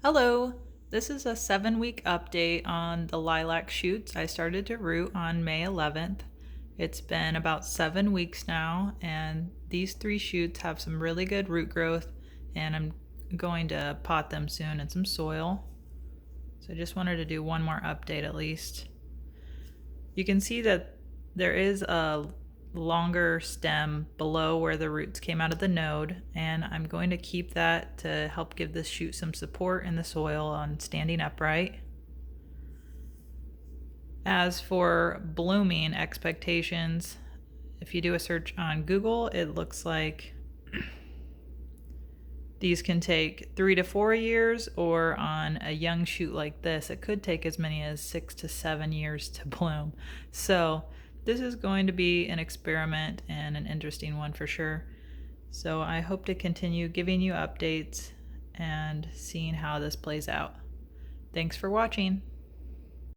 Hello, this is a 7-week update on the lilac shoots I started to root on May 11th. It's been about 7 weeks now, and these 3 shoots have some really good root growth, and I'm going to pot them soon in some soil. So I just wanted to do one more update at least. You can see that there is a longer stem below where the roots came out of the node, and I'm going to keep that to help give this shoot some support in the soil on standing upright. As for blooming expectations, if you do a search on Google, it looks like these can take 3 to 4 years, or on a young shoot like this, it could take as many as 6 to 7 years to bloom. So this is going to be an experiment and an interesting one for sure. So I hope to continue giving you updates and seeing how this plays out. Thanks for watching.